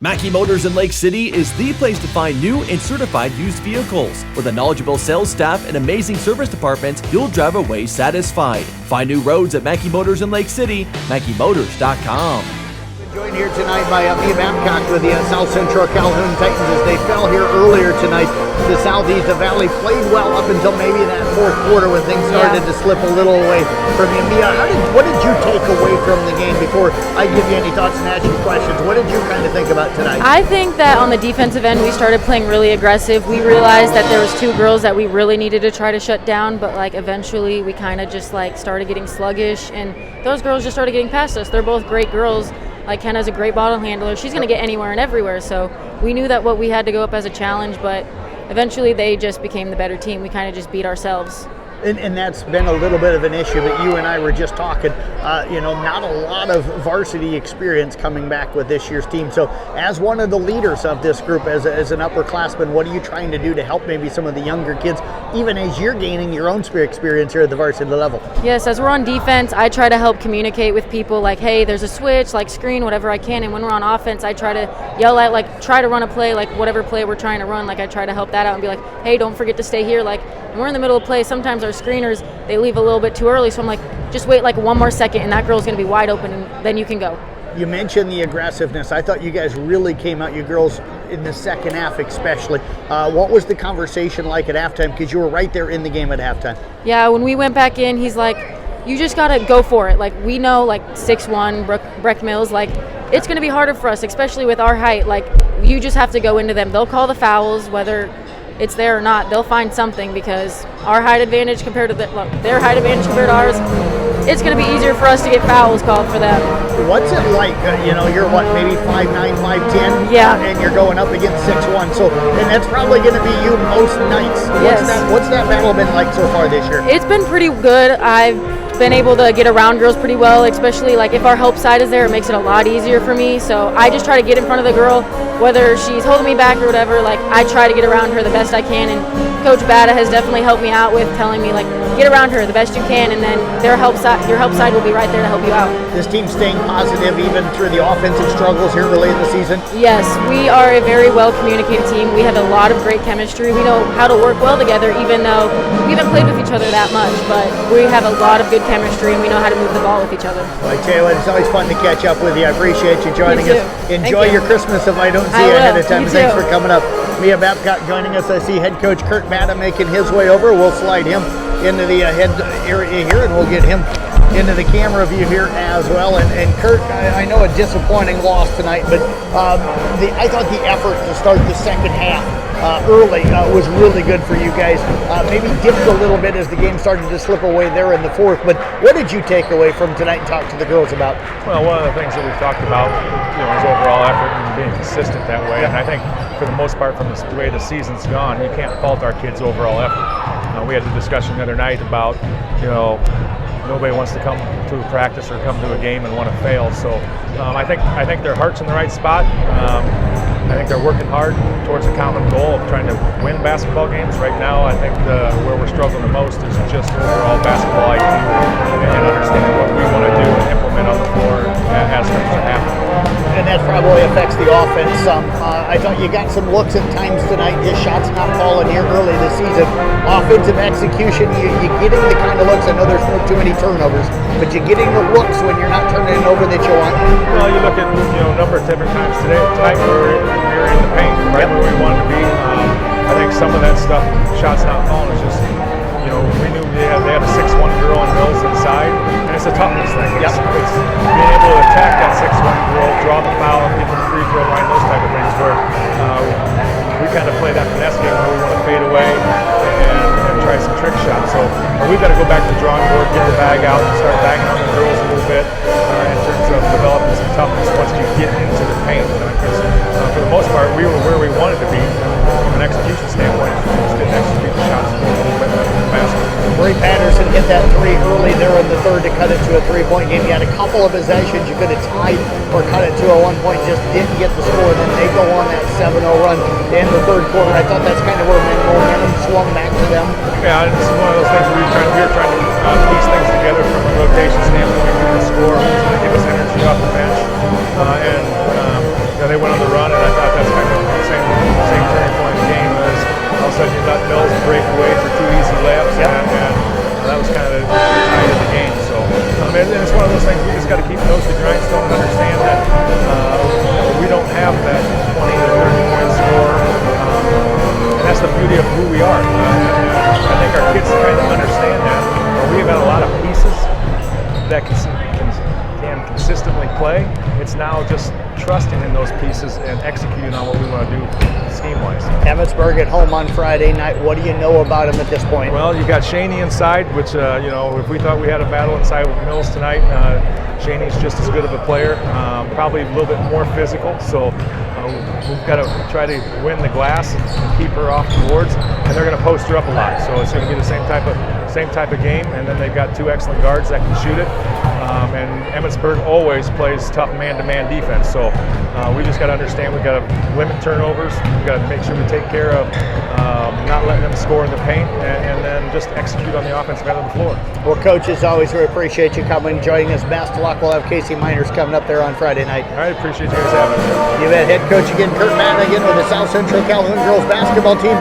Mackey Motors in Lake City is the place to find new and certified used vehicles. With a knowledgeable sales staff and amazing service departments, you'll drive away satisfied. Find new roads at Mackey Motors in Lake City, MackeyMotors.com. Joined here tonight by me, Babcock, with the South Central Calhoun Titans as they fell here earlier tonight. The Southeast Valley played well up until maybe that fourth quarter when things started to slip a little away from you. Mia, what did you take away from the game before I give you any thoughts and ask you questions? What did you kind of think about tonight? I think that on the defensive end, we started playing really aggressive. We realized that there was two girls that we really needed to try to shut down, but eventually we kind of just started getting sluggish, and those girls just started getting past us. They're both great girls. Kenna's a great ball handler. She's going to get anywhere and everywhere. So we knew that what we had to go up as a challenge, but eventually they just became the better team. We kind of just beat ourselves. And that's been a little bit of an issue, but you and I were just talking, not a lot of varsity experience coming back with this year's team. So as one of the leaders of this group, as an upperclassman, what are you trying to do to help maybe some of the younger kids, even as you're gaining your own experience here at the varsity level? Yes, as we're on defense, I try to help communicate with people hey, there's a switch, screen, whatever I can. And when we're on offense, I try to yell at, try to run a play, whatever play we're trying to run. I try to help that out and be hey, don't forget to stay here. And we're in the middle of play. Sometimes our screeners, they leave a little bit too early. So I'm just wait one more second and that girl's going to be wide open and then you can go. You mentioned the aggressiveness. I thought you guys really came out, you girls, in the second half especially. What was the conversation like at halftime? Because you were right there in the game at halftime. Yeah, when we went back in, he's you just got to go for it. We know 6'1", Breck Mills, it's going to be harder for us, especially with our height. You just have to go into them. They'll call the fouls, whether it's there or not. They'll find something because our height advantage compared to their height advantage compared to ours, it's going to be easier for us to get fouls called for them. What's it like? You're maybe 5'9", 5'10", yeah, and you're going up against 6'1". So, and that's probably going to be you most nights. Yes. What's that battle been like so far this year? It's been pretty good. I've been able to get around girls pretty well, especially if our help side is there, it makes it a lot easier for me. So I just try to get in front of the girl, whether she's holding me back or whatever. I try to get around her the best I can, and Coach Batta has definitely helped me out with telling me get around her the best you can, and then your help side will be right there to help you out. This team staying positive even through the offensive struggles here early in the season? Yes, we are a very well communicated team. We have a lot of great chemistry. We know how to work well together, even though we haven't played with each other that much, but we have a lot of good chemistry and we know how to move the ball with each other. Well, I tell you what, it's always fun to catch up with you. I appreciate you joining us. Enjoy your Christmas if I don't see you ahead of time. Thanks for coming up. Mia Babcock joining us. I see head coach Curt Batta making his way over. We'll slide him into the head area here and we'll get him into the camera view here as well. And Curt, I know a disappointing loss tonight, but I thought the effort to start the second half early was really good for you guys. Maybe dipped a little bit as the game started to slip away there in the fourth, but what did you take away from tonight and talk to the girls about? Well, one of the things that we've talked about is overall effort and being consistent that way. And I think for the most part, from the way the season's gone, you can't fault our kids' overall effort. We had the discussion the other night about, nobody wants to come to a practice or come to a game and want to fail. So I think their heart's in the right spot. I think they're working hard towards a common goal of trying to win basketball games. Right now, I think where we're struggling the most is just overall basketball IQ and understanding what we want to do and implement on the floor as things are happening. And that probably affects the offense some. I thought you got some looks at times tonight, just shots not falling here early this season. Offensive execution, you're getting the kind of looks. I know there's not too many turnovers, but you're getting the looks when you're not turning it over that you want. Well, you look at a number of different times tonight where we were in the paint, right where we wanted to be. I think some of that stuff, shots not falling, is just we knew they had a 6'1" girl on Mills inside, and it's a toughness thing. It's being able to attack that 6'1" girl, draw the foul, get the free throw line, those type of things where we kind of play that finesse game where we want to fade away and try some trick shots. So we've got to go back to the drawing board, get the bag out, and start bagging on the girls a little bit in terms of developing some toughness once you get into the paint. Because for the most part, we were where we wanted to be from an execution standpoint. We just didn't execute the shots a little bit faster. Bray Patterson hit that three early there in the third to cut it to a three-point game. You had a couple of possessions you could have tied or cut it to a 1 point, just didn't get the score. Then they go on that 7-0 run in the third quarter. I thought that's kind of where momentum swung back to them. Yeah, it's one of those things we were trying to piece things together from a rotation standpoint. We could score, give us energy off the bench, and they went on the run. and I thought that's kind of the same turning point in the game was all of a sudden you let Mills break away for 2 easy layups, and that was kind of the tie of the game. So and it's one of those things we just got to keep nose to grindstone and understand that we don't have that 20 to 30 point score, and that's the beauty of who we are. I think our kids kind of understand that. We've got a lot of pieces that can consistently play. It's now just trusting in those pieces and executing on what we want to do scheme-wise. Emmetsburg at home on Friday night. What do you know about them at this point? Well, you got Shaney inside, which, if we thought we had a battle inside with Mills tonight, Shaney's just as good of a player, probably a little bit more physical. So we've got to try to win the glass and keep her off the boards, and they're going to post her up a lot. So it's going to be the same type of game, and then they've got 2 excellent guards that can shoot it. And Emmetsburg always plays tough man-to-man defense. So we just got to understand we've got to limit turnovers. We've got to make sure we take care of not letting them score in the paint, and then just execute on the offensive end of the floor. Well, Coach, as always, we appreciate you coming and joining us. Best of luck. We'll have Casey Miners coming up there on Friday night. All right, appreciate you guys having me. You bet. Head coach again, Curt again with the South Central Calhoun girls basketball team.